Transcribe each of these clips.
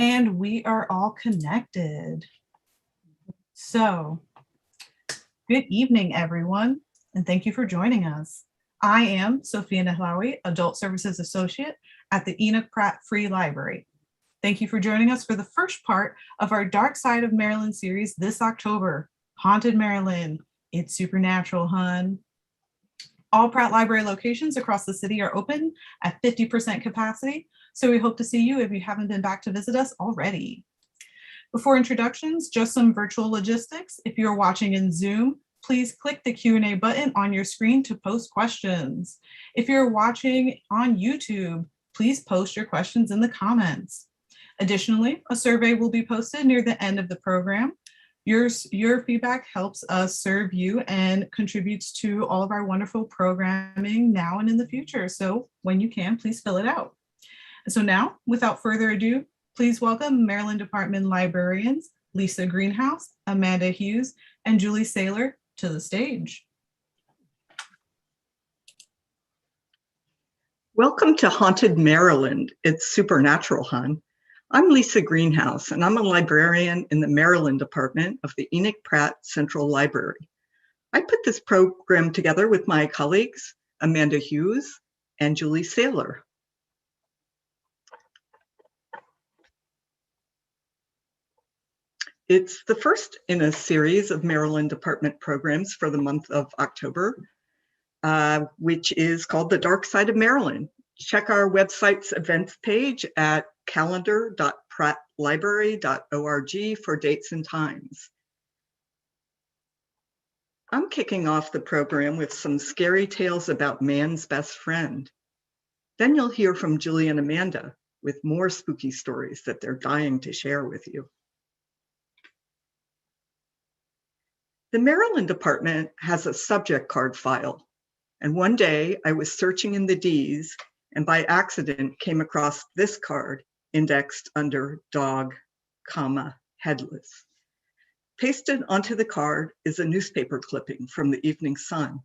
And we are all connected. So, good evening, everyone, and thank you for joining us. I am Sophia Nahlawi, Adult Services Associate at the Enoch Pratt Free Library. Thank you for joining us for the first part of our Dark Side of Maryland series this October, Haunted Maryland. It's supernatural, hun. All Pratt Library locations across the city are open at 50% capacity, so we hope to see you if you haven't been back to visit us already. Before introductions, just some virtual logistics. If you're watching in Zoom, please click the Q&A button on your screen to post questions. If you're watching on YouTube, please post your questions in the comments. Additionally, a survey will be posted near the end of the program. Your feedback helps us serve you and contributes to all of our wonderful programming now and in the future. So when you can, please fill it out. So now, without further ado, please welcome Maryland Department librarians, Lisa Greenhouse, Amanda Hughes, and Julie Saylor to the stage. Welcome to Haunted Maryland. It's supernatural, hun. I'm Lisa Greenhouse, and I'm a librarian in the Maryland Department of the Enoch Pratt Central Library. I put this program together with my colleagues, Amanda Hughes and Julie Saylor. It's the first in a series of Maryland Department programs for the month of October, which is called The Dark Side of Maryland. Check our website's events page at calendar.prattlibrary.org for dates and times. I'm kicking off the program with some scary tales about man's best friend. Then you'll hear from Julie and Amanda with more spooky stories that they're dying to share with you. The Maryland Department has a subject card file, and one day I was searching in the Ds and by accident came across this card indexed under dog, headless. Pasted onto the card is a newspaper clipping from the Evening Sun.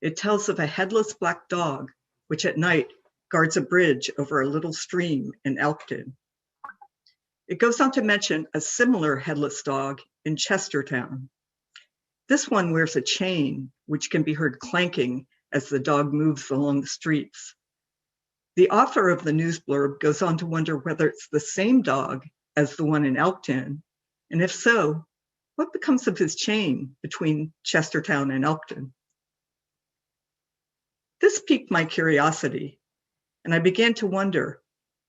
It tells of a headless black dog, which at night guards a bridge over a little stream in Elkton. It goes on to mention a similar headless dog in Chestertown. This one wears a chain, which can be heard clanking as the dog moves along the streets. The author of the news blurb goes on to wonder whether it's the same dog as the one in Elkton, and if so, what becomes of his chain between Chestertown and Elkton? This piqued my curiosity, and I began to wonder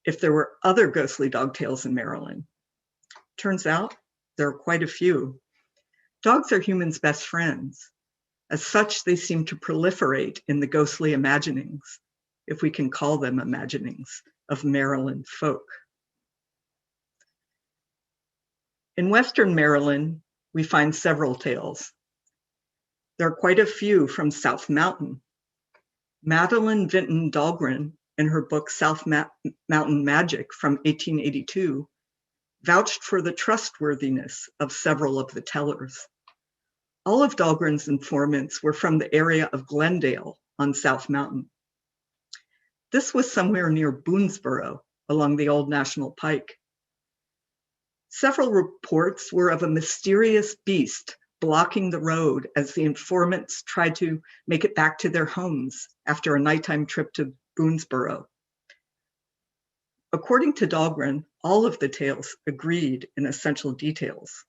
if there were other ghostly dog tales in Maryland. Turns out there are quite a few. Dogs are humans' best friends. As such, they seem to proliferate in the ghostly imaginings, if we can call them imaginings, of Maryland folk. In Western Maryland, we find several tales. There are quite a few from South Mountain. Madeline Vinton Dahlgren, in her book South Mountain Magic from 1882, vouched for the trustworthiness of several of the tellers. All of Dahlgren's informants were from the area of Glendale on South Mountain. This was somewhere near Boonesboro along the old National Pike. Several reports were of a mysterious beast blocking the road as the informants tried to make it back to their homes after a nighttime trip to Boonesboro. According to Dahlgren, all of the tales agreed in essential details.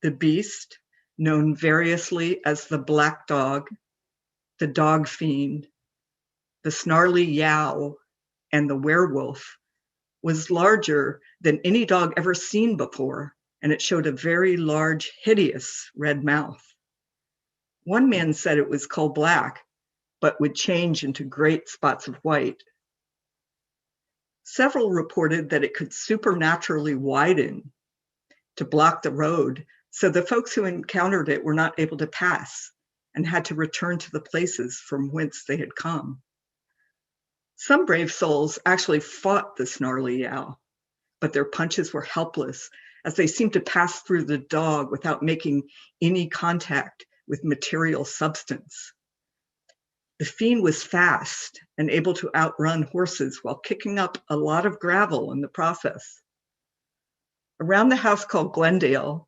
The beast, known variously as the black dog, the dog fiend, the snarly yow, and the werewolf, was larger than any dog ever seen before, and it showed a very large, hideous red mouth. One man said it was coal black, but would change into great spots of white. Several reported that it could supernaturally widen to block the road, so the folks who encountered it were not able to pass and had to return to the places from whence they had come. Some brave souls actually fought the snarly yow, but their punches were helpless as they seemed to pass through the dog without making any contact with material substance. The fiend was fast and able to outrun horses while kicking up a lot of gravel in the process. Around the house called Glendale,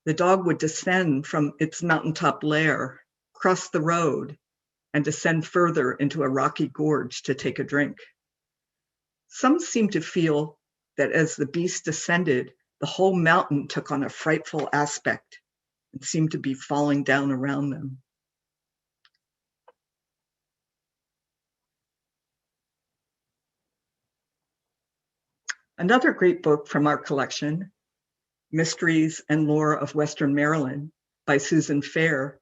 the dog would descend from its mountaintop lair, cross the road, and descend further into a rocky gorge to take a drink. Some seemed to feel that as the beast descended, the whole mountain took on a frightful aspect and seemed to be falling down around them. Another great book from our collection, Mysteries and Lore of Western Maryland by Susan Fair,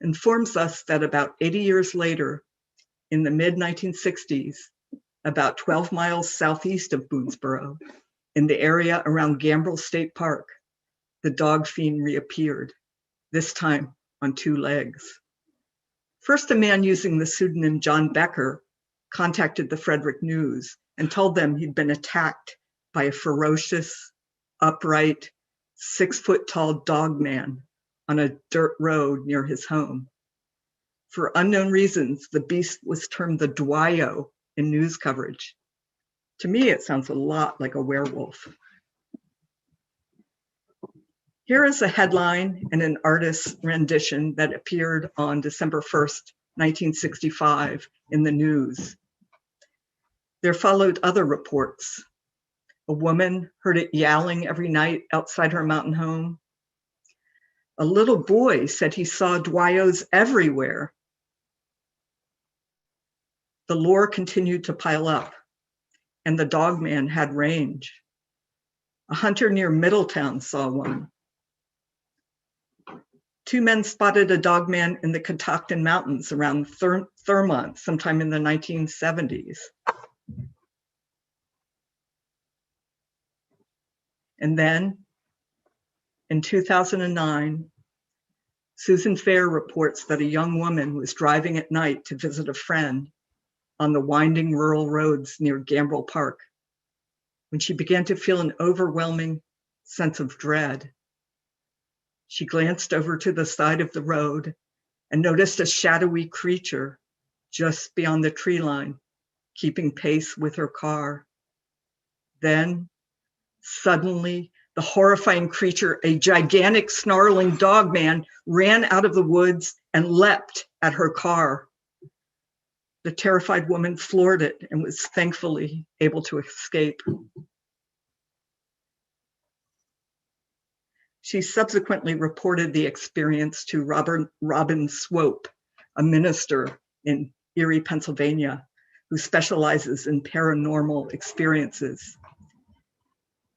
informs us that about 80 years later, in the mid-1960s, about 12 miles southeast of Boonesboro, in the area around Gambrel State Park, the dog fiend reappeared, this time on 2 legs. First, a man using the pseudonym John Becker contacted the Frederick News and told them he'd been attacked by a ferocious, upright, 6-foot-tall dog man on a dirt road near his home. For unknown reasons, the beast was termed the Dwyo in news coverage. To me, it sounds a lot like a werewolf. Here is a headline and an artist's rendition that appeared on December 1st, 1965 in the news. There followed other reports. A woman heard it yowling every night outside her mountain home. A little boy said he saw Dwyos everywhere. The lore continued to pile up, and the dog man had range. A hunter near Middletown saw one. 2 men spotted a dog man in the Catoctin Mountains around Thurmont sometime in the 1970s. And then, in 2009, Susan Fair reports that a young woman was driving at night to visit a friend on the winding rural roads near Gambrel Park when she began to feel an overwhelming sense of dread. She glanced over to the side of the road and noticed a shadowy creature just beyond the tree line, keeping pace with her car. Then, suddenly, the horrifying creature, a gigantic snarling dog man, ran out of the woods and leapt at her car. The terrified woman floored it and was thankfully able to escape. She subsequently reported the experience to Robin Swope, a minister in Erie, Pennsylvania, who specializes in paranormal experiences.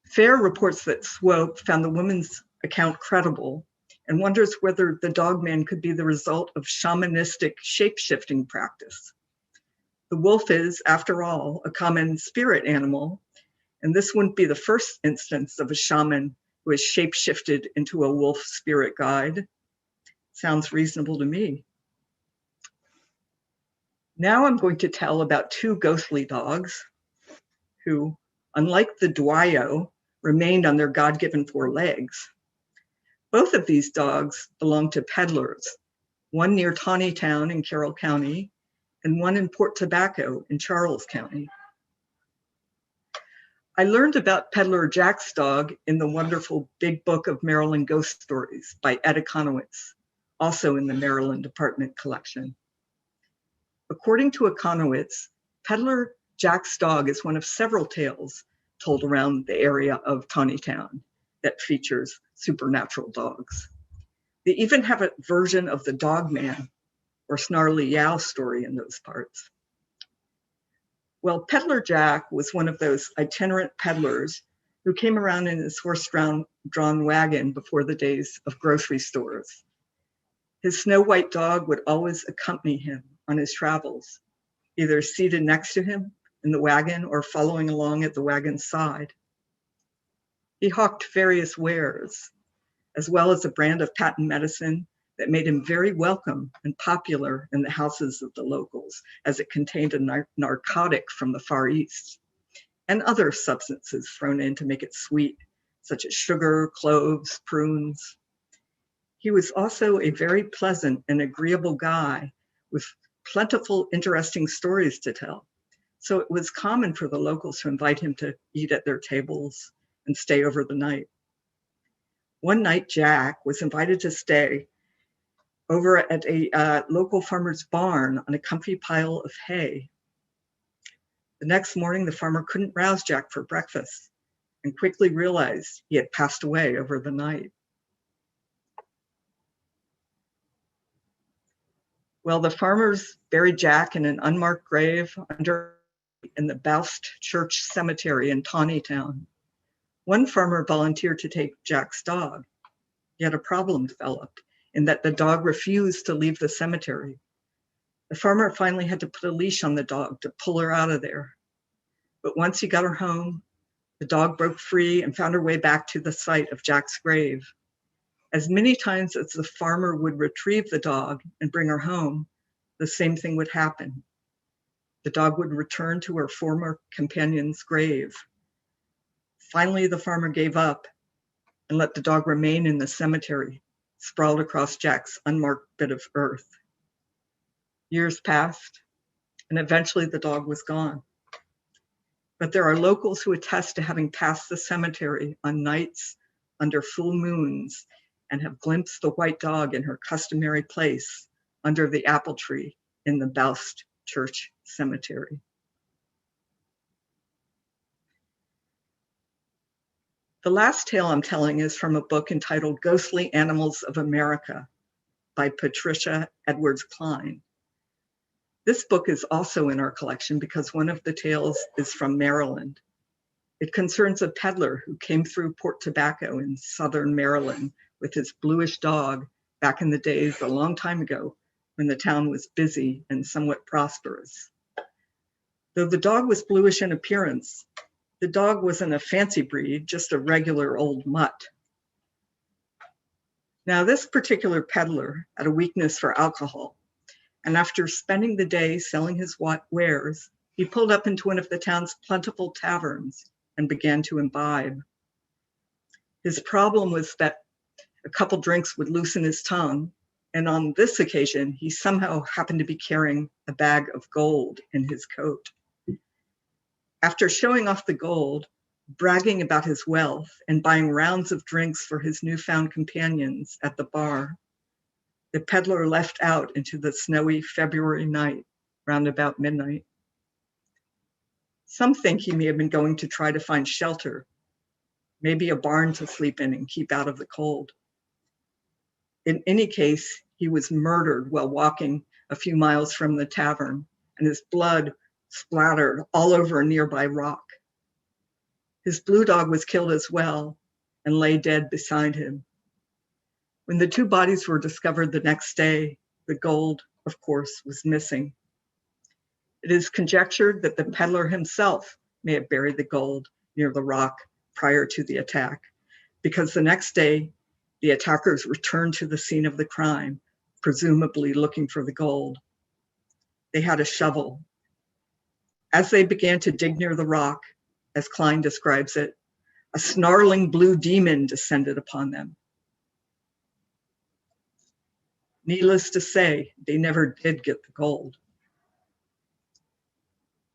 Fair reports that Swope found the woman's account credible and wonders whether the dogman could be the result of shamanistic shape-shifting practice. The wolf is, after all, a common spirit animal, and this wouldn't be the first instance of a shaman who has shape-shifted into a wolf spirit guide. Sounds reasonable to me. Now I'm going to tell about 2 ghostly dogs who, unlike the Dwyo, remained on their God-given 4 legs. Both of these dogs belong to peddlers, one near Tawnytown in Carroll County and one in Port Tobacco in Charles County. I learned about Peddler Jack's dog in the wonderful Big Book of Maryland Ghost Stories by Ed Econowitz, also in the Maryland Department collection. According to Econowitz, Peddler Jack's dog is one of several tales told around the area of Tawnytown that features supernatural dogs. They even have a version of the Dog Man or Snarly Yow story in those parts. Well, Peddler Jack was one of those itinerant peddlers who came around in his horse-drawn wagon before the days of grocery stores. His snow white dog would always accompany him on his travels, either seated next to him in the wagon or following along at the wagon's side. He hawked various wares, as well as a brand of patent medicine that made him very welcome and popular in the houses of the locals, as it contained a narcotic from the Far East, and other substances thrown in to make it sweet, such as sugar, cloves, prunes. He was also a very pleasant and agreeable guy with plentiful, interesting stories to tell. So it was common for the locals to invite him to eat at their tables and stay over the night. One night, Jack was invited to stay over at a local farmer's barn on a comfy pile of hay. The next morning, the farmer couldn't rouse Jack for breakfast and quickly realized he had passed away over the night. Well, the farmers buried Jack in an unmarked grave in the Baust Church Cemetery in Tawnytown. One farmer volunteered to take Jack's dog, yet a problem developed in that the dog refused to leave the cemetery. The farmer finally had to put a leash on the dog to pull her out of there. But once he got her home, the dog broke free and found her way back to the site of Jack's grave. As many times as the farmer would retrieve the dog and bring her home, the same thing would happen. The dog would return to her former companion's grave. Finally, the farmer gave up and let the dog remain in the cemetery, sprawled across Jack's unmarked bit of earth. Years passed, and eventually the dog was gone. But there are locals who attest to having passed the cemetery on nights under full moons and have glimpsed the white dog in her customary place under the apple tree in the Baust Church Cemetery. The last tale I'm telling is from a book entitled Ghostly Animals of America by Patricia Edwards Klein. This book is also in our collection because one of the tales is from Maryland. It concerns a peddler who came through Port Tobacco in southern Maryland with his bluish dog back in the days a long time ago when the town was busy and somewhat prosperous. Though the dog was bluish in appearance, the dog wasn't a fancy breed, just a regular old mutt. Now, this particular peddler had a weakness for alcohol, and after spending the day selling his wares, he pulled up into one of the town's plentiful taverns and began to imbibe. His problem was that a couple drinks would loosen his tongue, and on this occasion, he somehow happened to be carrying a bag of gold in his coat. After showing off the gold, bragging about his wealth, and buying rounds of drinks for his newfound companions at the bar, the peddler left out into the snowy February night, round about midnight. Some think he may have been going to try to find shelter, maybe a barn to sleep in and keep out of the cold. In any case, he was murdered while walking a few miles from the tavern, and his blood splattered all over a nearby rock. His blue dog was killed as well and lay dead beside him. When the two bodies were discovered the next day, the gold, of course, was missing. It is conjectured that the peddler himself may have buried the gold near the rock prior to the attack, because the next day, the attackers returned to the scene of the crime, presumably looking for the gold. They had a shovel. As they began to dig near the rock, as Klein describes it, a snarling blue demon descended upon them. Needless to say, they never did get the gold.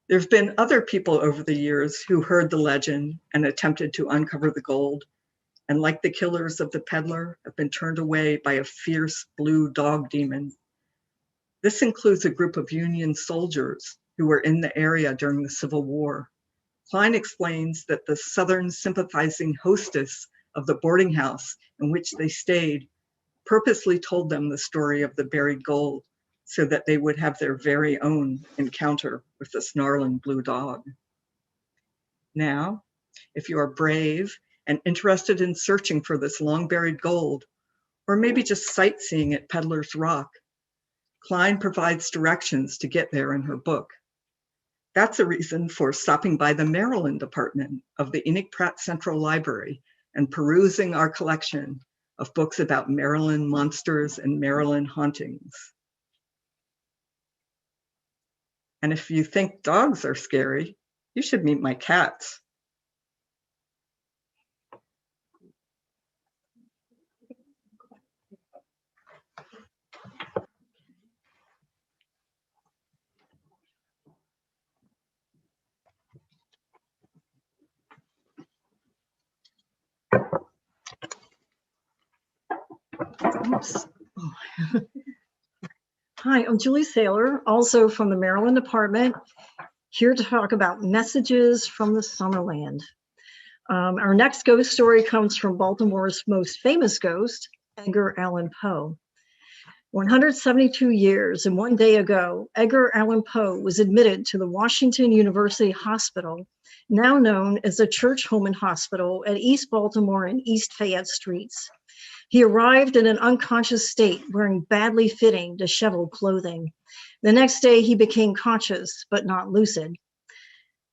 There have been other people over the years who heard the legend and attempted to uncover the gold, and like the killers of the peddler, have been turned away by a fierce blue dog demon. This includes a group of Union soldiers who were in the area during the Civil War. Klein explains that the Southern sympathizing hostess of the boarding house in which they stayed purposely told them the story of the buried gold so that they would have their very own encounter with the snarling blue dog. Now, if you are brave and interested in searching for this long buried gold, or maybe just sightseeing at Peddler's Rock, Klein provides directions to get there in her book. That's a reason for stopping by the Maryland department of the Enoch Pratt Central Library and perusing our collection of books about Maryland monsters and Maryland hauntings. And if you think dogs are scary, you should meet my cats. Oops. Oh. Hi, I'm Julie Saylor, also from the Maryland Department, here to talk about messages from the Summerland. Our next ghost story comes from Baltimore's most famous ghost, Edgar Allan Poe. 172 years and one day ago, Edgar Allan Poe was admitted to the Washington University Hospital, now known as the Church Home and Hospital at East Baltimore and East Fayette Streets. He arrived in an unconscious state, wearing badly fitting, disheveled clothing. The next day, he became conscious, but not lucid.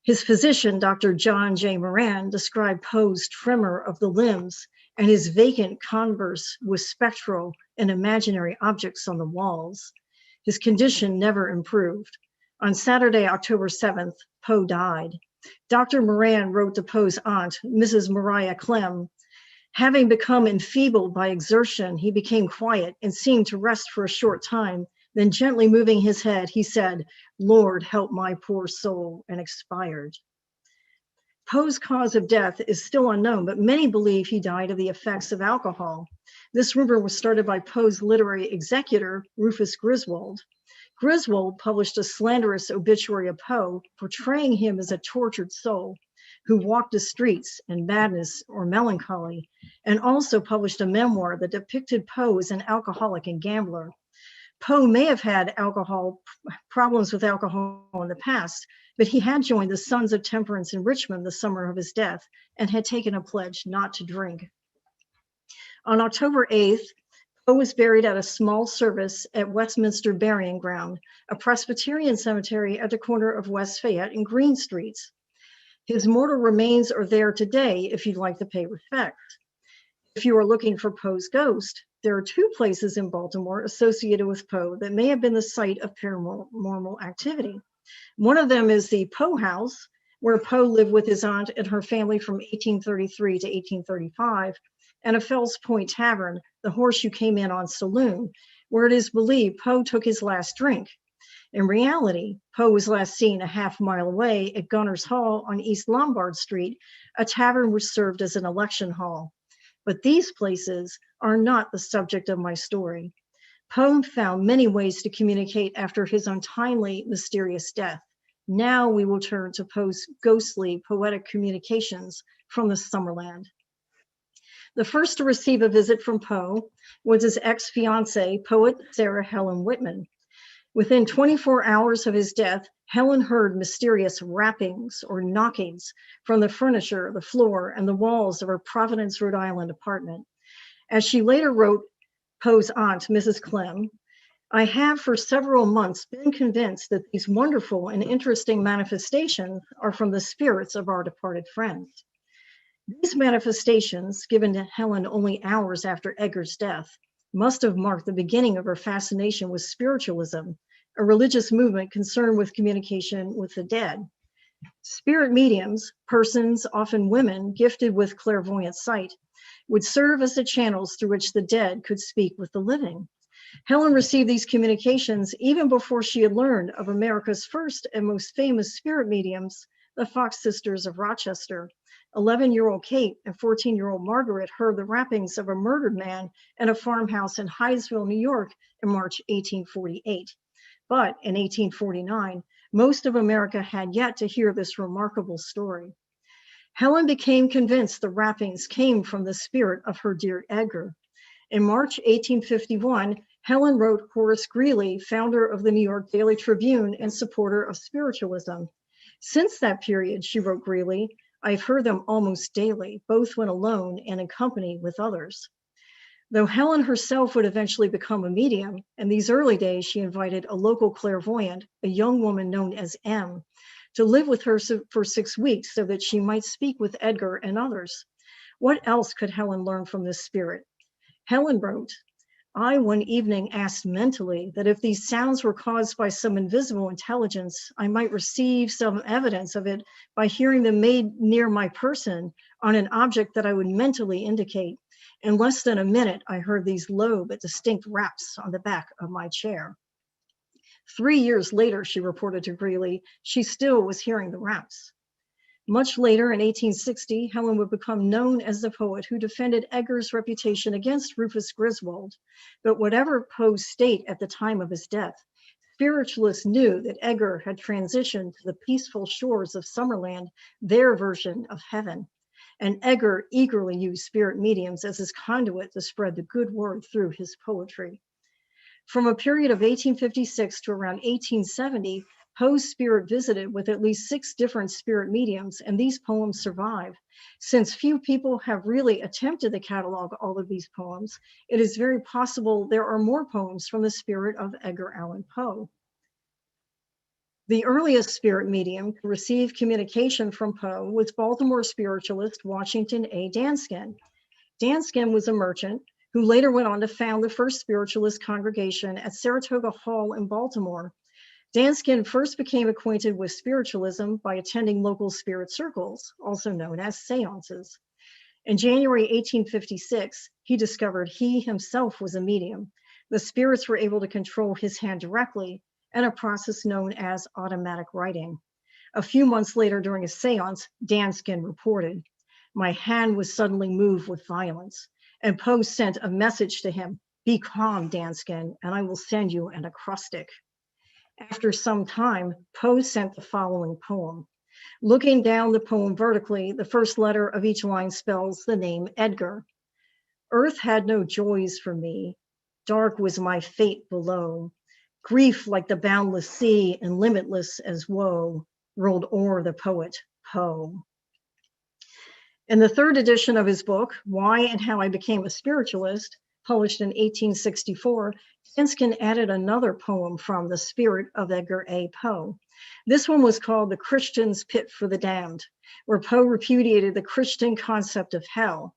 His physician, Dr. John J. Moran, described Poe's tremor of the limbs and his vacant converse with spectral and imaginary objects on the walls. His condition never improved. On Saturday, October 7th, Poe died. Dr. Moran wrote to Poe's aunt, Mrs. Maria Clem, having become enfeebled by exertion, he became quiet and seemed to rest for a short time. Then gently moving his head, he said, "Lord, help my poor soul," and expired. Poe's cause of death is still unknown, but many believe he died of the effects of alcohol. This rumor was started by Poe's literary executor, Rufus Griswold. Griswold published a slanderous obituary of Poe, portraying him as a tortured soul who walked the streets in madness or melancholy, and also published a memoir that depicted Poe as an alcoholic and gambler. Poe may have had problems with alcohol in the past, but he had joined the Sons of Temperance in Richmond the summer of his death and had taken a pledge not to drink. On October 8th, Poe was buried at a small service at Westminster Burying Ground, a Presbyterian cemetery at the corner of West Fayette and Green Streets. His mortal remains are there today if you'd like to pay respects. If you are looking for Poe's ghost, there are two places in Baltimore associated with Poe that may have been the site of paranormal activity. One of them is the Poe House, where Poe lived with his aunt and her family from 1833 to 1835, and a Fells Point Tavern, the Horseshoe Came In On saloon, where it is believed Poe took his last drink. In reality, Poe was last seen a half-mile away at Gunner's Hall on East Lombard Street, a tavern which served as an election hall. But these places are not the subject of my story. Poe found many ways to communicate after his untimely, mysterious death. Now we will turn to Poe's ghostly, poetic communications from the Summerland. The first to receive a visit from Poe was his ex-fiancée, poet Sarah Helen Whitman. Within 24 hours of his death, Helen heard mysterious rappings or knockings from the furniture, the floor, and the walls of her Providence, Rhode Island apartment. As she later wrote Poe's aunt, Mrs. Clem, "I have for several months been convinced that these wonderful and interesting manifestations are from the spirits of our departed friends." These manifestations, given to Helen only hours after Edgar's death, must have marked the beginning of her fascination with spiritualism, a religious movement concerned with communication with the dead. Spirit mediums, persons, often women, gifted with clairvoyant sight, would serve as the channels through which the dead could speak with the living. Helen received these communications even before she had learned of America's first and most famous spirit mediums, the Fox Sisters of Rochester. 11-year-old Kate and 14-year-old Margaret heard the rappings of a murdered man in a farmhouse in Hyattsville, New York in March 1848. But in 1849, most of America had yet to hear this remarkable story. Helen became convinced the rappings came from the spirit of her dear Edgar. In March 1851, Helen wrote Horace Greeley, founder of the New York Daily Tribune and supporter of spiritualism. Since that period, she wrote Greeley, "I've heard them almost daily, both when alone and in company with others." Though Helen herself would eventually become a medium, in these early days she invited a local clairvoyant, a young woman known as M, to live with her for 6 weeks so that she might speak with Edgar and others. What else could Helen learn from this spirit? Helen wrote, "I one evening asked mentally that if these sounds were caused by some invisible intelligence, I might receive some evidence of it by hearing them made near my person on an object that I would mentally indicate. In less than a minute, I heard these low but distinct raps on the back of my chair." 3 years later, she reported to Greeley, she still was hearing the raps. Much later, in 1860, Helen would become known as the poet who defended Edgar's reputation against Rufus Griswold. But whatever Poe's state at the time of his death, spiritualists knew that Edgar had transitioned to the peaceful shores of Summerland, their version of heaven. And Edgar eagerly used spirit mediums as his conduit to spread the good word through his poetry. From a period of 1856 to around 1870, Poe's spirit visited with at least 6 different spirit mediums, and these poems survive. Since few people have really attempted to catalog all of these poems, it is very possible there are more poems from the spirit of Edgar Allan Poe. The earliest spirit medium to receive communication from Poe was Baltimore spiritualist Washington A. Danskin. Danskin was a merchant who later went on to found the first spiritualist congregation at Saratoga Hall in Baltimore. Danskin first became acquainted with spiritualism by attending local spirit circles, also known as seances. In January 1856, he discovered he himself was a medium. The spirits were able to control his hand directly, and a process known as automatic writing. A few months later, during a seance, Danskin reported, "My hand was suddenly moved with violence," and Poe sent a message to him, "Be calm, Danskin, and I will send you an acrostic." After some time, Poe sent the following poem. Looking down the poem vertically, the first letter of each line spells the name Edgar. "Earth had no joys for me. Dark was my fate below. Grief like the boundless sea and limitless as woe rolled o'er the poet Poe." In the 3rd edition of his book, Why and How I Became a Spiritualist, published in 1864, Danskin added another poem from the spirit of Edgar A. Poe. This one was called The Christian's Pit for the Damned, where Poe repudiated the Christian concept of hell.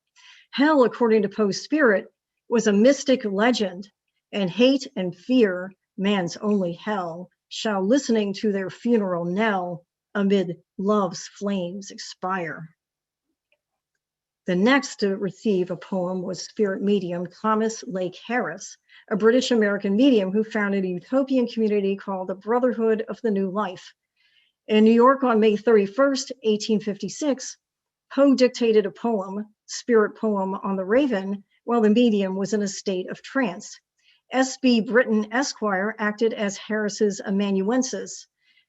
Hell, according to Poe's spirit, was a mystic legend, and hate and fear, man's only hell, shall listening to their funeral knell amid love's flames expire. The next to receive a poem was spirit medium Thomas Lake Harris, a British-American medium who founded a utopian community called the Brotherhood of the New Life. In New York on May 31st, 1856, Poe dictated a poem, spirit poem on the Raven, while the medium was in a state of trance. S.B. Britton, Esquire, acted as Harris's amanuensis.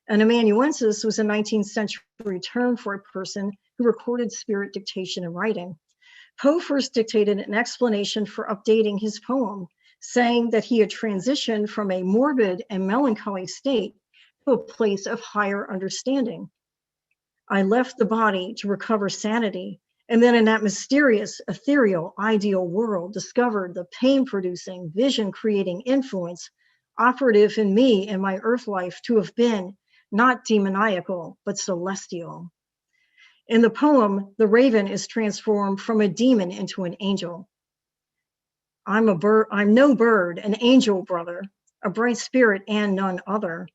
An amanuensis was a 19th century term for a person who recorded spirit dictation and writing. Poe first dictated an explanation for updating his poem, saying that he had transitioned from a morbid and melancholy state to a place of higher understanding. "I left the body to recover sanity, and then in that mysterious, ethereal, ideal world, discovered the pain-producing, vision-creating influence operative in me and my earth life to have been not demoniacal, but celestial." In the poem, the raven is transformed from a demon into an angel. "I'm no bird, an angel, brother, a bright spirit and none other.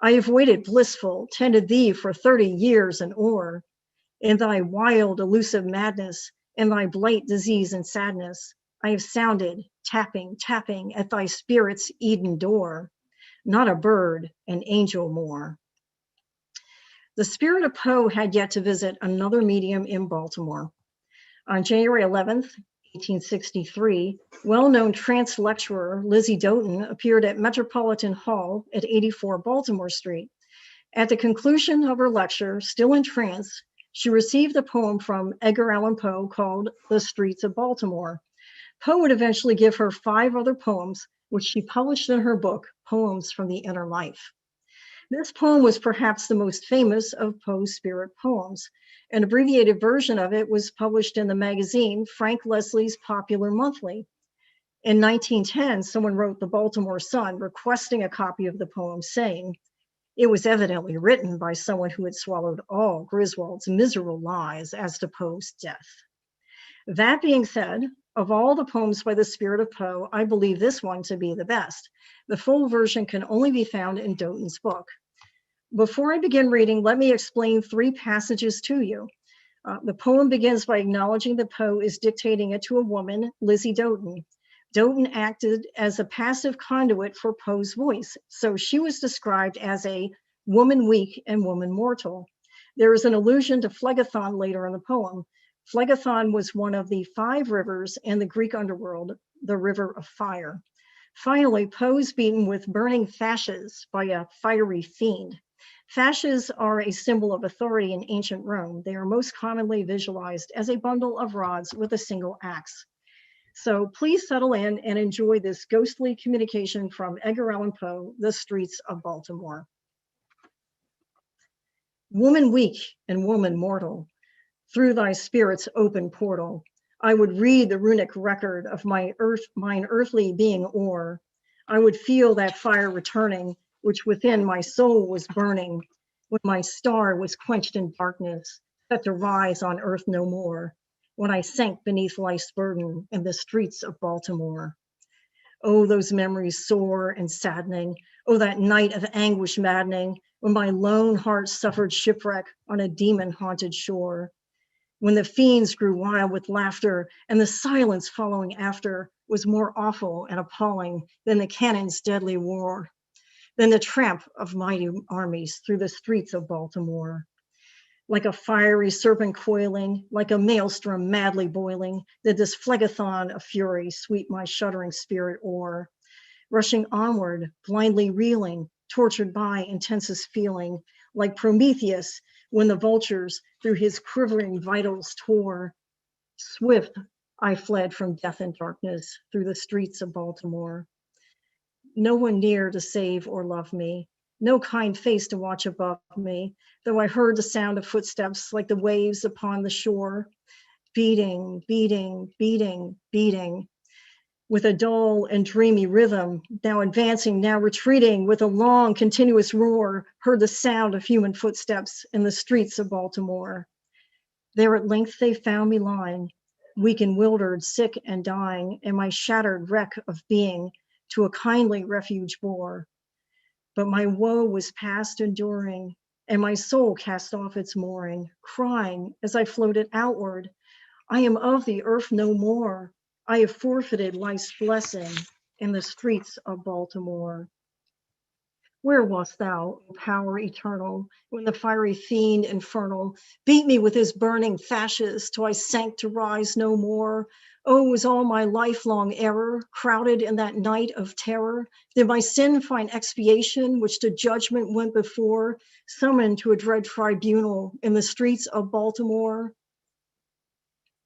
I have waited blissful, tended thee for 30 years and o'er. In thy wild, elusive madness, in thy blight, disease, and sadness, I have sounded, tapping, tapping at thy spirit's Eden door. Not a bird, an angel more." The spirit of Poe had yet to visit another medium in Baltimore. On January 11th, 1863, well-known trance lecturer Lizzie Doughton appeared at Metropolitan Hall at 84 Baltimore Street. At the conclusion of her lecture, still in trance, she received a poem from Edgar Allan Poe called The Streets of Baltimore. Poe would eventually give her 5 other poems, which she published in her book, Poems from the Inner Life. This poem was perhaps the most famous of Poe's spirit poems. An abbreviated version of it was published in the magazine Frank Leslie's Popular Monthly. In 1910, someone wrote the Baltimore Sun requesting a copy of the poem, saying, "It was evidently written by someone who had swallowed all Griswold's miserable lies as to Poe's death." That being said, of all the poems by the spirit of Poe, I believe this one to be the best. The full version can only be found in Doughton's book. Before I begin reading, let me explain 3 passages to you. The poem begins by acknowledging that Poe is dictating it to a woman, Lizzie Doughton. Doughton acted as a passive conduit for Poe's voice, so she was described as a woman weak and woman mortal. There is an allusion to Phlegethon later in the poem. Phlegethon was one of the 5 rivers in the Greek underworld, the river of fire. Finally, Poe is beaten with burning fasces by a fiery fiend. Fasces are a symbol of authority in ancient Rome. They are most commonly visualized as a bundle of rods with a single axe. So please settle in and enjoy this ghostly communication from Edgar Allan Poe, The Streets of Baltimore. Woman weak and woman mortal, through thy spirit's open portal, I would read the runic record of mine earthly being o'er. I would feel that fire returning, which within my soul was burning, when my star was quenched in darkness, set to rise on earth no more, when I sank beneath life's burden in the streets of Baltimore. Oh, those memories sore and saddening. Oh, that night of anguish maddening, when my lone heart suffered shipwreck on a demon-haunted shore. When the fiends grew wild with laughter, and the silence following after was more awful and appalling than the cannon's deadly war, than the tramp of mighty armies through the streets of Baltimore. Like a fiery serpent coiling, like a maelstrom madly boiling, did this phlegethon of fury sweep my shuddering spirit o'er. Rushing onward, blindly reeling, tortured by intensest feeling, like Prometheus when the vultures through his quivering vitals tore. Swift I fled from death and darkness through the streets of Baltimore. No one near to save or love me, no kind face to watch above me, though I heard the sound of footsteps like the waves upon the shore, beating, beating, beating, beating, with a dull and dreamy rhythm, now advancing, now retreating, with a long, continuous roar, heard the sound of human footsteps in the streets of Baltimore. There at length they found me lying, weak and wildered, sick and dying, and my shattered wreck of being to a kindly refuge bore. But my woe was past enduring, and my soul cast off its mooring, crying as I floated outward, I am of the earth no more. I have forfeited life's blessing in the streets of Baltimore. Where wast thou, O power eternal, when the fiery fiend infernal beat me with his burning fasces till I sank to rise no more? Oh, was all my lifelong error crowded in that night of terror? Did my sin find expiation, which to judgment went before, summoned to a dread tribunal in the streets of Baltimore?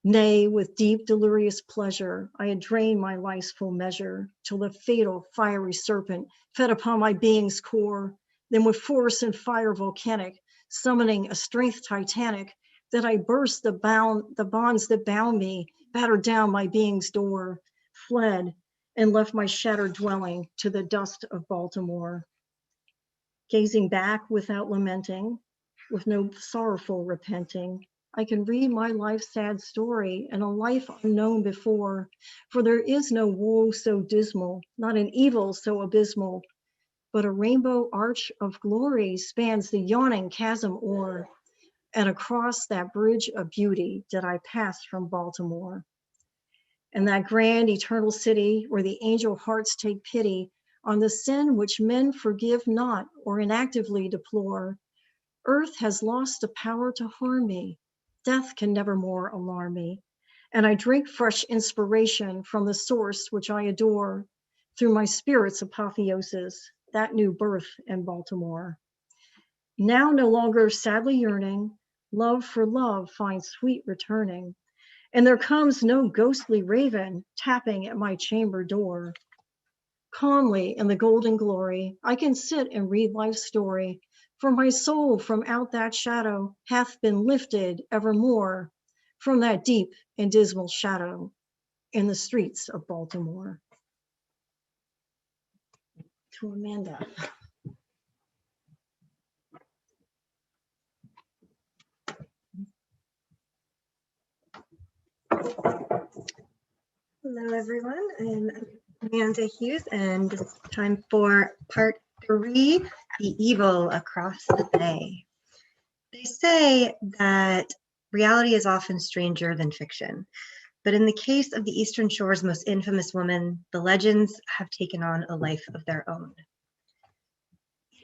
Nay, with deep delirious pleasure, I had drained my life's full measure, till the fatal fiery serpent fed upon my being's core. Then with force and fire volcanic, summoning a strength titanic, that I burst the bonds that bound me, battered down my being's door, fled, and left my shattered dwelling to the dust of Baltimore. Gazing back without lamenting, with no sorrowful repenting, I can read my life's sad story and a life unknown before, for there is no woe so dismal, not an evil so abysmal, but a rainbow arch of glory spans the yawning chasm o'er, and across that bridge of beauty did I pass from Baltimore. And that grand eternal city where the angel hearts take pity on the sin which men forgive not or inactively deplore, earth has lost the power to harm me. Death can never more alarm me. And I drink fresh inspiration from the source which I adore through my spirit's apotheosis, that new birth in Baltimore. Now no longer sadly yearning, love for love finds sweet returning. And there comes no ghostly raven tapping at my chamber door. Calmly in the golden glory, I can sit and read life's story, for my soul from out that shadow hath been lifted evermore, from that deep and dismal shadow in the streets of Baltimore. To Amanda. Hello, everyone. I'm Amanda Hughes, and it's time for part 3, The Evil Across the Bay. They say that reality is often stranger than fiction, but in the case of the Eastern Shore's most infamous woman, the legends have taken on a life of their own.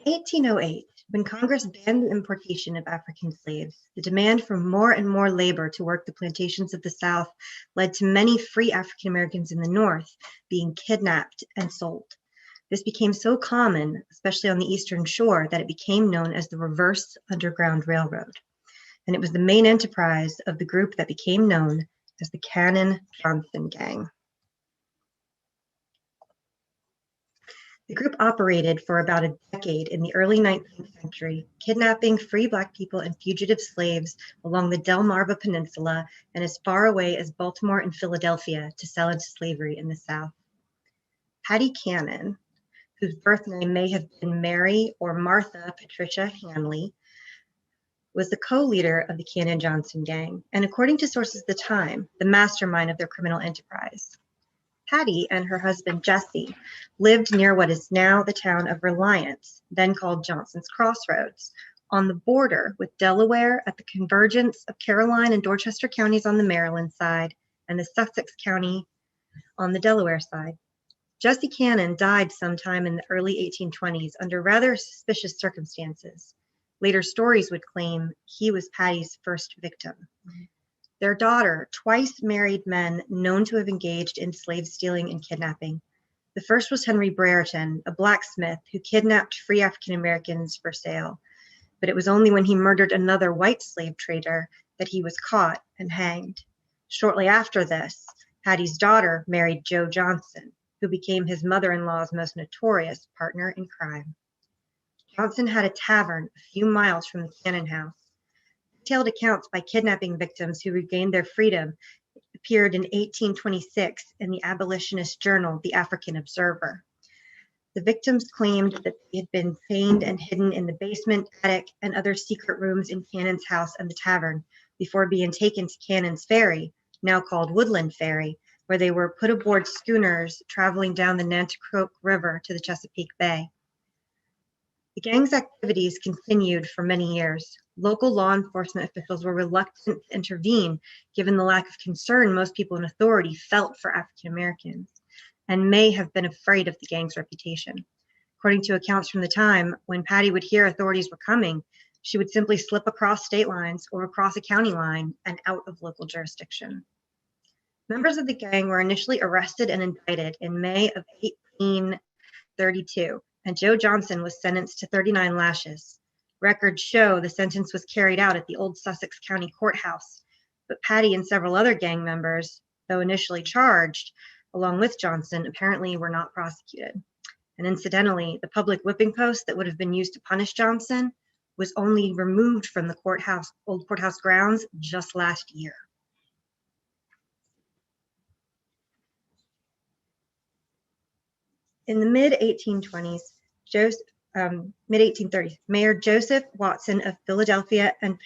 1808, when Congress banned the importation of African slaves, the demand for more and more labor to work the plantations of the South led to many free African Americans in the North being kidnapped and sold. This became so common, especially on the Eastern Shore, that it became known as the Reverse Underground Railroad. And it was the main enterprise of the group that became known as the Cannon-Johnson Gang. The group operated for about a decade in the early 19th century, kidnapping free Black people and fugitive slaves along the Delmarva Peninsula and as far away as Baltimore and Philadelphia to sell into slavery in the South. Hattie Cannon, whose birth name may have been Mary or Martha Patricia Hanley, was the co-leader of the Cannon-Johnson Gang, and according to sources at the time, the mastermind of their criminal enterprise. Hattie and her husband Jesse lived near what is now the town of Reliance, then called Johnson's Crossroads, on the border with Delaware at the convergence of Caroline and Dorchester counties on the Maryland side and the Sussex County on the Delaware side. Jesse Cannon died sometime in the early 1820s under rather suspicious circumstances. Later stories would claim he was Patty's first victim. Their daughter twice married men known to have engaged in slave stealing and kidnapping. The first was Henry Brereton, a blacksmith who kidnapped free African Americans for sale. But it was only when he murdered another white slave trader that he was caught and hanged. Shortly after this, Patty's daughter married Joe Johnson, who became his mother-in-law's most notorious partner in crime. Johnson had a tavern a few miles from the Cannon house. Detailed accounts by kidnapping victims who regained their freedom appeared in 1826 in the abolitionist journal, The African Observer. The victims claimed that they had been chained and hidden in the basement, attic, and other secret rooms in Cannon's house and the tavern before being taken to Cannon's Ferry, now called Woodland Ferry, where they were put aboard schooners traveling down the Nanticoke River to the Chesapeake Bay. The gang's activities continued for many years. Local law enforcement officials were reluctant to intervene given the lack of concern most people in authority felt for African Americans and may have been afraid of the gang's reputation. According to accounts from the time, when Patty would hear authorities were coming, she would simply slip across state lines or across a county line and out of local jurisdiction. Members of the gang were initially arrested and indicted in May of 1832, and Joe Johnson was sentenced to 39 lashes. Records show the sentence was carried out at the old Sussex County Courthouse, but Patty and several other gang members, though initially charged, along with Johnson, apparently were not prosecuted. And incidentally, the public whipping post that would have been used to punish Johnson was only removed from the old courthouse grounds just last year. In the mid-1820s, mid-1830s, Mayor Joseph Watson of Philadelphia and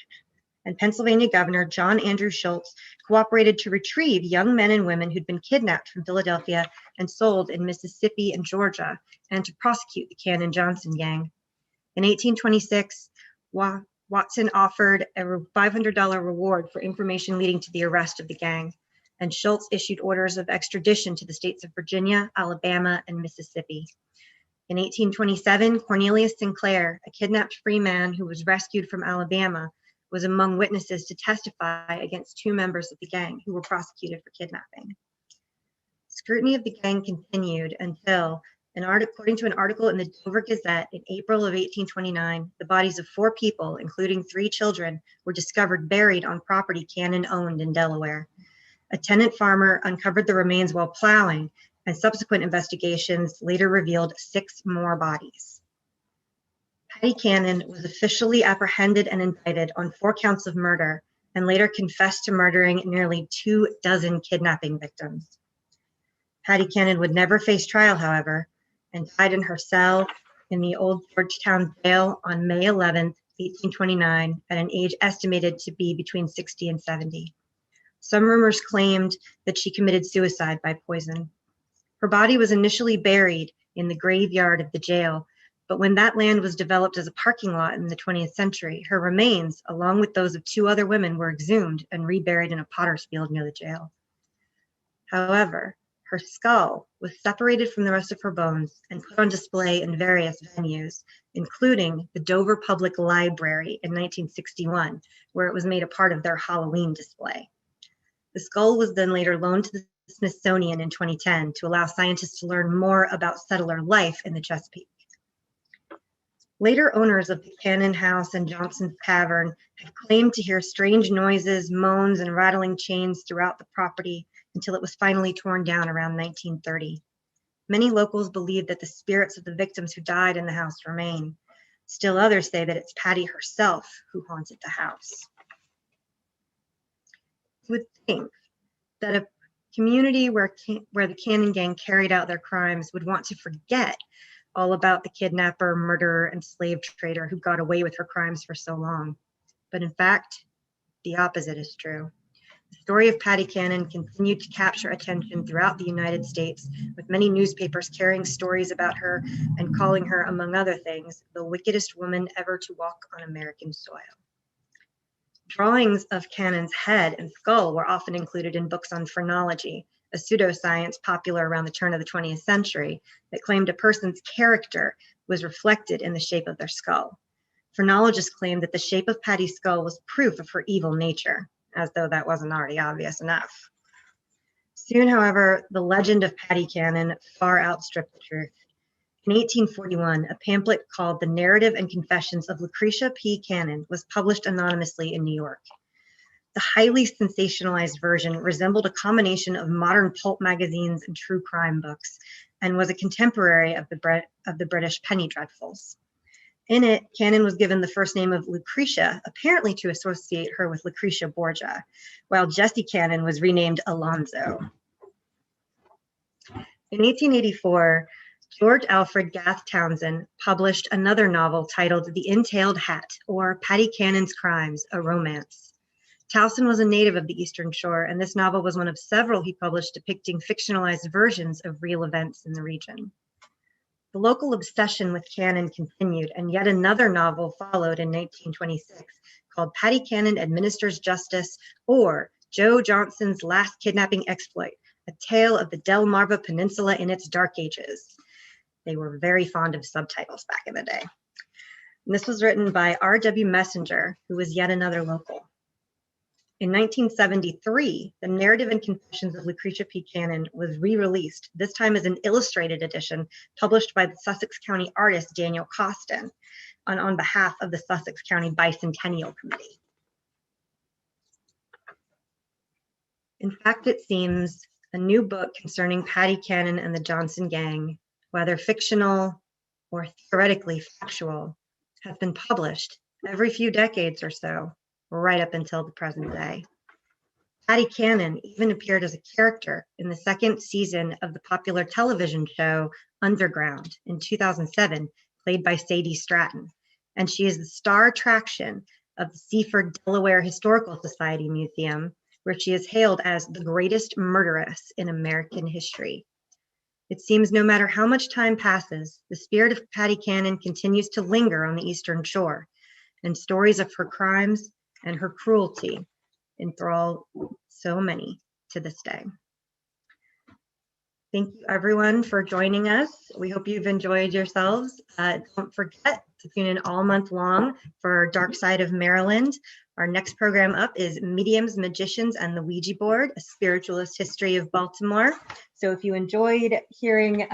Pennsylvania Governor John Andrew Schultz cooperated to retrieve young men and women who'd been kidnapped from Philadelphia and sold in Mississippi and Georgia, and to prosecute the Cannon-Johnson gang. In 1826, Watson offered a $500 reward for information leading to the arrest of the gang, and Schultz issued orders of extradition to the states of Virginia, Alabama, and Mississippi. In 1827, Cornelius Sinclair, a kidnapped free man who was rescued from Alabama, was among witnesses to testify against two members of the gang who were prosecuted for kidnapping. Scrutiny of the gang continued until, according to an article in the Dover Gazette in April of 1829, the bodies of 4 people, including 3 children, were discovered buried on property Cannon owned in Delaware. A tenant farmer uncovered the remains while plowing, and subsequent investigations later revealed 6 more bodies. Patty Cannon was officially apprehended and indicted on 4 counts of murder, and later confessed to murdering nearly 24 kidnapping victims. Patty Cannon would never face trial, however, and died in her cell in the old Georgetown jail on May 11, 1829, at an age estimated to be between 60 and 70. Some rumors claimed that she committed suicide by poison. Her body was initially buried in the graveyard of the jail, but when that land was developed as a parking lot in the 20th century, her remains, along with those of 2 other women, were exhumed and reburied in a potter's field near the jail. However, Her skull was separated from the rest of her bones and put on display in various venues, including the Dover Public Library in 1961, where it was made a part of their Halloween display. The skull was then later loaned to the Smithsonian in 2010 to allow scientists to learn more about settler life in the Chesapeake. Later owners of the Cannon House and Johnson's Tavern have claimed to hear strange noises, moans, and rattling chains throughout the property until it was finally torn down around 1930. Many locals believe that the spirits of the victims who died in the house remain. Still others say that it's Patty herself who haunted the house. You would think that a community where the Cannon gang carried out their crimes would want to forget all about the kidnapper, murderer, and slave trader who got away with her crimes for so long. But in fact, the opposite is true. The story of Patty Cannon continued to capture attention throughout the United States, with many newspapers carrying stories about her and calling her, among other things, the wickedest woman ever to walk on American soil. Drawings of Cannon's head and skull were often included in books on phrenology, a pseudoscience popular around the turn of the 20th century that claimed a person's character was reflected in the shape of their skull. Phrenologists claimed that the shape of Patty's skull was proof of her evil nature, as though that wasn't already obvious enough. Soon, however, the legend of Patty Cannon far outstripped the truth. In 1841, a pamphlet called The Narrative and Confessions of Lucretia P. Cannon was published anonymously in New York. The highly sensationalized version resembled a combination of modern pulp magazines and true crime books, and was a contemporary of the British penny dreadfuls. In it, Cannon was given the first name of Lucretia, apparently to associate her with Lucretia Borgia, while Jesse Cannon was renamed Alonzo. In 1884, George Alfred Gath Townsend published another novel titled The Entailed Hat, or Patty Cannon's Crimes, a Romance. Townsend was a native of the Eastern Shore, and this novel was one of several he published depicting fictionalized versions of real events in the region. The local obsession with Cannon continued, and yet another novel followed in 1926 called Patty Cannon Administers Justice, or Joe Johnson's Last Kidnapping Exploit, a tale of the Delmarva Peninsula in its dark ages. They were very fond of subtitles back in the day. And this was written by R.W. Messenger, who was yet another local. In 1973, The Narrative and Confessions of Lucretia P. Cannon was re-released, this time as an illustrated edition published by the Sussex County artist Daniel Costin on behalf of the Sussex County Bicentennial Committee. In fact, it seems a new book concerning Patty Cannon and the Johnson gang, whether fictional or theoretically factual, has been published every few decades or so, right up until the present day. Patty Cannon even appeared as a character in the second season of the popular television show Underground in 2007, played by Sadie Stratton, and she is the star attraction of the Seaford, Delaware Historical Society Museum, where she is hailed as the greatest murderess in American history. It seems no matter how much time passes, the spirit of Patty Cannon continues to linger on the Eastern Shore, and stories of her crimes and her cruelty enthrall so many to this day. Thank you everyone for joining us. We hope you've enjoyed yourselves. Don't forget to tune in all month long for Dark Side of Maryland. Our next program up is Mediums, Magicians, and the Ouija Board, a spiritualist history of Baltimore. So if you enjoyed hearing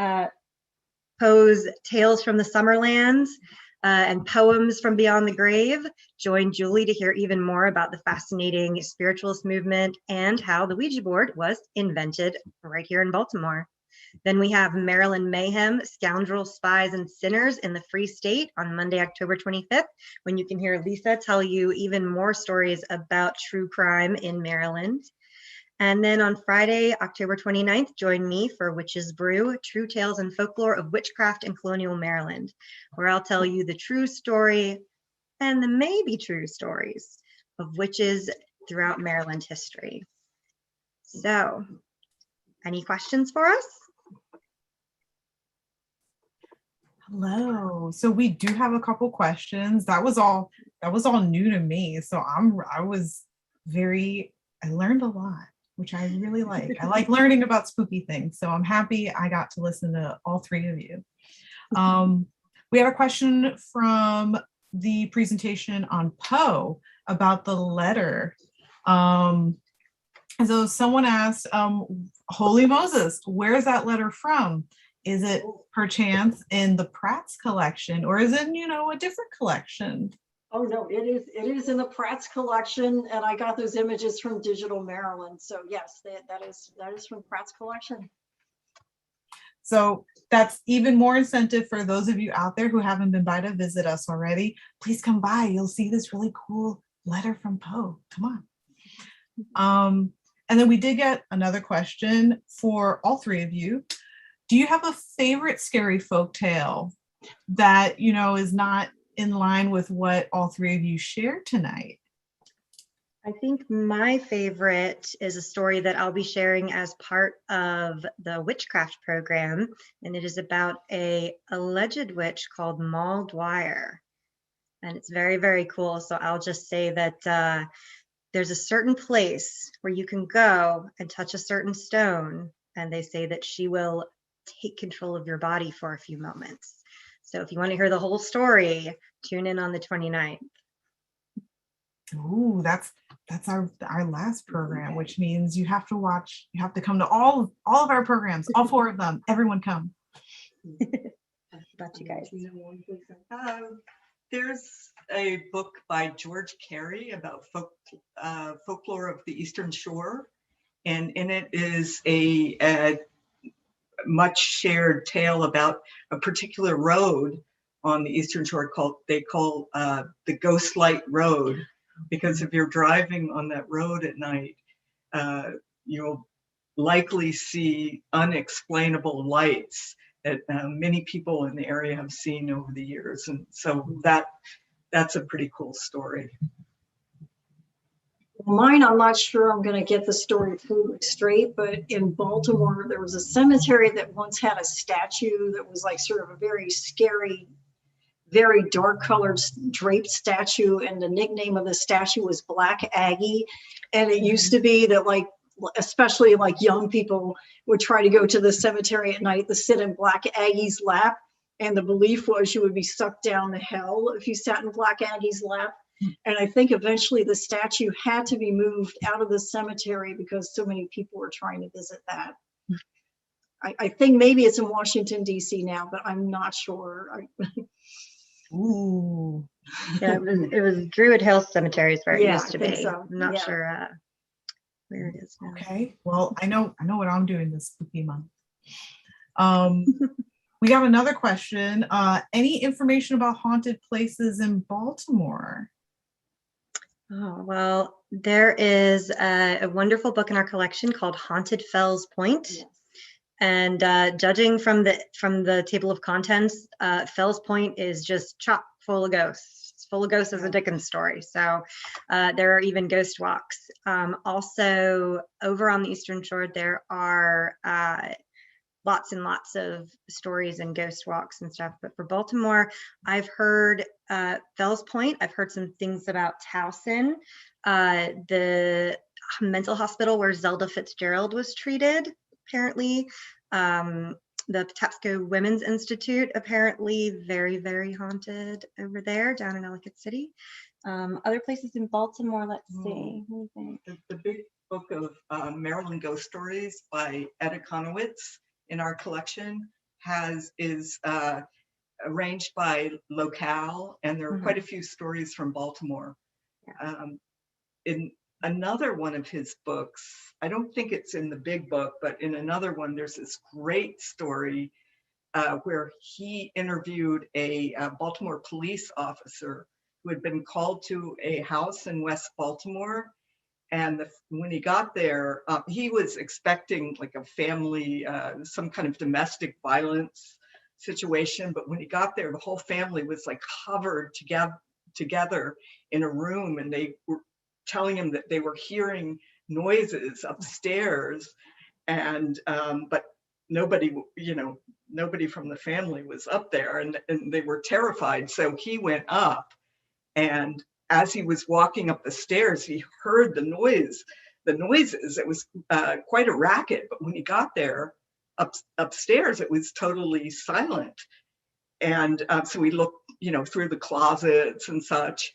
Poe's Tales from the Summerlands, and Poems from Beyond the Grave, join Julie to hear even more about the fascinating spiritualist movement and how the Ouija board was invented right here in Baltimore. Then we have Maryland Mayhem, Scoundrels, Spies, and Sinners in the Free State on Monday, October 25th, when you can hear Lisa tell you even more stories about true crime in Maryland. And then on Friday, October 29th, join me for Witch's Brew, True Tales and Folklore of Witchcraft in Colonial Maryland, where I'll tell you the true story and the maybe true stories of witches throughout Maryland history. So, any questions for us? Hello. So we do have a couple questions. That was all new to me. So I learned a lot. which I really like. I like learning about spooky things. So I'm happy I got to listen to all three of you. We have a question from the presentation on Poe about the letter. So someone asked, Holy Moses, where is that letter from? Is it perchance in the Pratt's collection, or is it, a different collection? Oh, no, it is in the Pratt's collection, and I got those images from Digital Maryland. So yes, that is from Pratt's collection. So that's even more incentive for those of you out there who haven't been by to visit us already. Please come by. You'll see this really cool letter from Poe. Come on. And then we did get another question for all three of you. Do you have a favorite scary folktale that, is not in line with what all three of you shared tonight? I think my favorite is a story that I'll be sharing as part of the witchcraft program, and it is about a alleged witch called Moll Dwyer, and it's very, very cool. So I'll just say that there's a certain place where you can go and touch a certain stone, and they say that she will take control of your body for a few moments. So if you want to hear the whole story, tune in on the 29th. Ooh, that's our last program, which means you have to come to all of our programs, all four of them. Everyone come. About you guys. There's a book by George Carey about folklore of the Eastern Shore, and in it is a much shared tale about a particular road on the Eastern Shore they call the Ghost Light Road, because if you're driving on that road at night, you'll likely see unexplainable lights that many people in the area have seen over the years. And so that's a pretty cool story. Mine, I'm not sure I'm going to get the story totally straight, but in Baltimore, there was a cemetery that once had a statue that was like sort of a very scary, very dark colored draped statue, and the nickname of the statue was Black Aggie. And it used to be that, like, especially like young people would try to go to the cemetery at night to sit in Black Aggie's lap, and the belief was you would be sucked down to hell if you sat in Black Aggie's lap. And I think eventually the statue had to be moved out of the cemetery because so many people were trying to visit that. I think maybe it's in Washington, D.C. now, but I'm not sure. Ooh. Yeah, it was Druid Hill Cemetery is where it Yeah, used to I think be. so. I'm not Yeah. sure where it is now. Okay. Well, I know what I'm doing this spooky month. We have another question. Any information about haunted places in Baltimore? Oh, well, there is a wonderful book in our collection called Haunted Fells Point. Yes. And judging from the table of contents, Fells Point is just chock full of ghosts. It's full of ghosts as a Dickens story. So there are even ghost walks. Also, over on the Eastern Shore, there are lots and lots of stories and ghost walks and stuff. But for Baltimore, I've heard Fells Point. I've heard some things about Towson, the mental hospital where Zelda Fitzgerald was treated, apparently. The Patapsco Women's Institute, apparently very, very haunted over there down in Ellicott City. Other places in Baltimore, let's see. What do you think? The big book of Maryland Ghost Stories by Etta Conowitz in our collection is arranged by locale, and there are quite a few stories from Baltimore. In another one of his books, I don't think it's in the big book, but in another one, there's this great story where he interviewed a Baltimore police officer who had been called to a house in West Baltimore. And when he got there, he was expecting like a family, some kind of domestic violence situation. But when he got there, the whole family was like hovered together in a room, and they were telling him that they were hearing noises upstairs, and but nobody from the family was up there, and they were terrified. So he went up, and as he was walking up the stairs, he heard the noise the noises. It was quite a racket, but when he got there upstairs, it was totally silent. And so we looked, through the closets and such.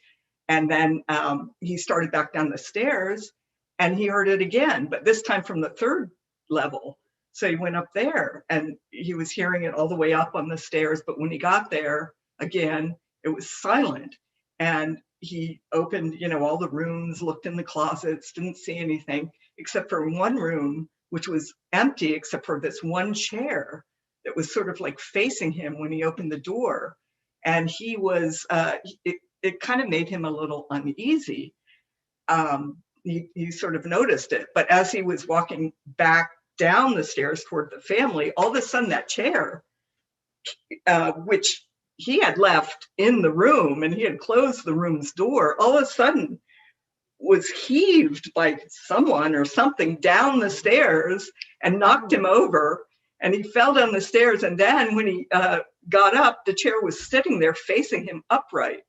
And then he started back down the stairs and he heard it again, but this time from the third level. So he went up there and he was hearing it all the way up on the stairs. But when he got there again, it was silent. And he opened, all the rooms, looked in the closets, didn't see anything except for one room, which was empty except for this one chair that was sort of like facing him when he opened the door. And he was, it kind of made him a little uneasy. He sort of noticed it, but as he was walking back down the stairs toward the family, all of a sudden that chair, which he had left in the room and he had closed the room's door, all of a sudden was heaved by someone or something down the stairs and knocked him over. And he fell down the stairs. And then when he got up, the chair was sitting there facing him upright.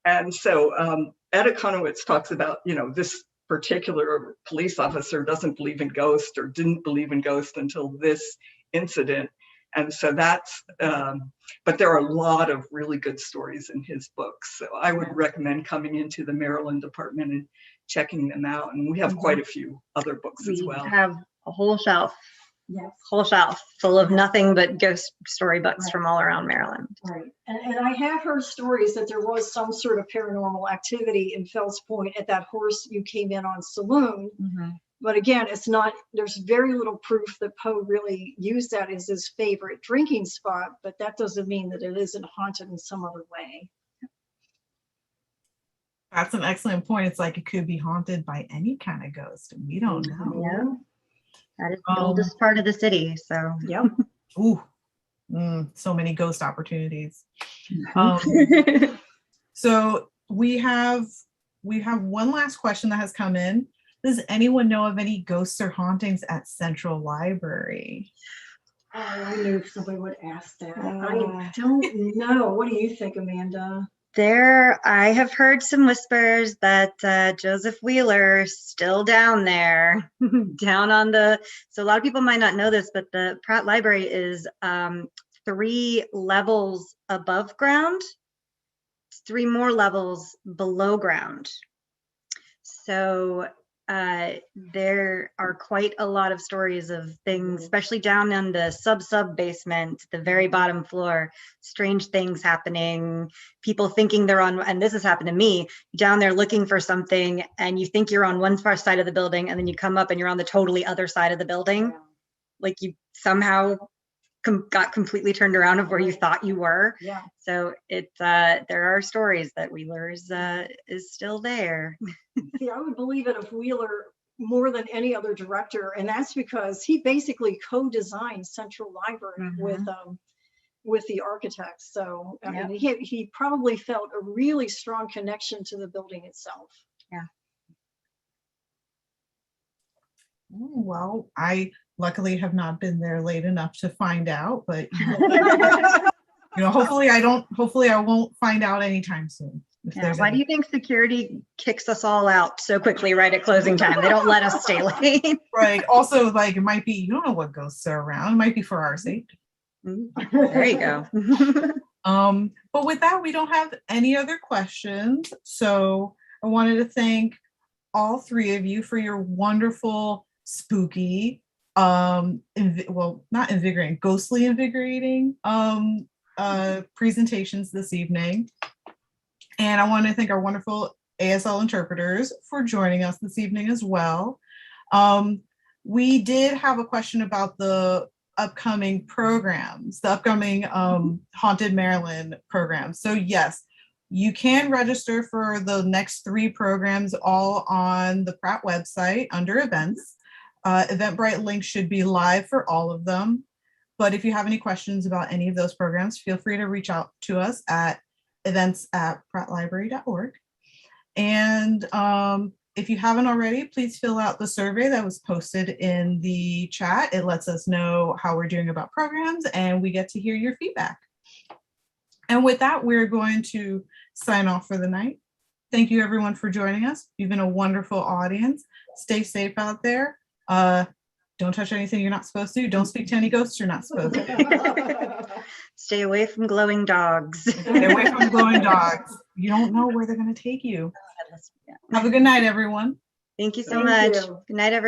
And so Etta Conowitz talks about, this particular police officer doesn't believe in ghosts or didn't believe in ghosts until this incident. And so that's, but there are a lot of really good stories in his books. So I would recommend coming into the Maryland department and checking them out. And we have quite a few other books as well. We have a whole shelf. Yes. Whole shelf full of nothing but ghost story books Right. from all around Maryland. Right. And I have heard stories that there was some sort of paranormal activity in Fells Point at that horse you came in on saloon. But again, there's very little proof that Poe really used that as his favorite drinking spot, but that doesn't mean that it isn't haunted in some other way. That's an excellent point. It's like it could be haunted by any kind of ghost. And we don't know. Yeah. That is the oldest part of the city. So Yep. Ooh, so many ghost opportunities. So we have one last question that has come in. Does anyone know of any ghosts or hauntings at Central Library? Oh, I knew somebody would ask that. I don't know. What do you think, Amanda? I have heard some whispers that Joseph Wheeler's still down there, down on so a lot of people might not know this, but the Pratt Library is 3 levels above ground, 3 more levels below ground. So there are quite a lot of stories of things, especially down in the sub basement, the very bottom floor, strange things happening, people thinking they're on, and this has happened to me, down there looking for something and you think you're on one far side of the building and then you come up and you're on the totally other side of the building. Like you somehow got completely turned around of where you thought you were. Yeah. So there are stories that Wheeler's is still there. See, I would believe it of Wheeler more than any other director, and that's because he basically co-designed Central Library with the architects. So I mean, he probably felt a really strong connection to the building itself. Yeah. Well, I luckily have not been there late enough to find out, but hopefully I won't find out anytime soon. Why do you think security kicks us all out so quickly right at closing time? They don't let us stay late. Right. Also, like it might be, you don't know what ghosts are around. It might be for our safety. There you go. But with that, we don't have any other questions. So I wanted to thank all 3 of you for your wonderful, spooky, not invigorating, ghostly invigorating presentations this evening. And I want to thank our wonderful ASL interpreters for joining us this evening as well. We did have a question about the upcoming programs, the upcoming Haunted Maryland programs. So yes, you can register for the next 3 programs all on the Pratt website under events. Eventbrite link should be live for all of them. But if you have any questions about any of those programs, feel free to reach out to us at events@prattlibrary.org. And if you haven't already, please fill out the survey that was posted in the chat. It lets us know how we're doing about programs and we get to hear your feedback. And with that, we're going to sign off for the night. Thank you everyone for joining us. You've been a wonderful audience. Stay safe out there. Don't touch anything you're not supposed to. Don't speak to any ghosts you're not supposed to. Stay away from glowing dogs. Stay away from glowing dogs. You don't know where they're going to take you. Have a good night, everyone. Thank you so Thank much. you. Good night, everybody.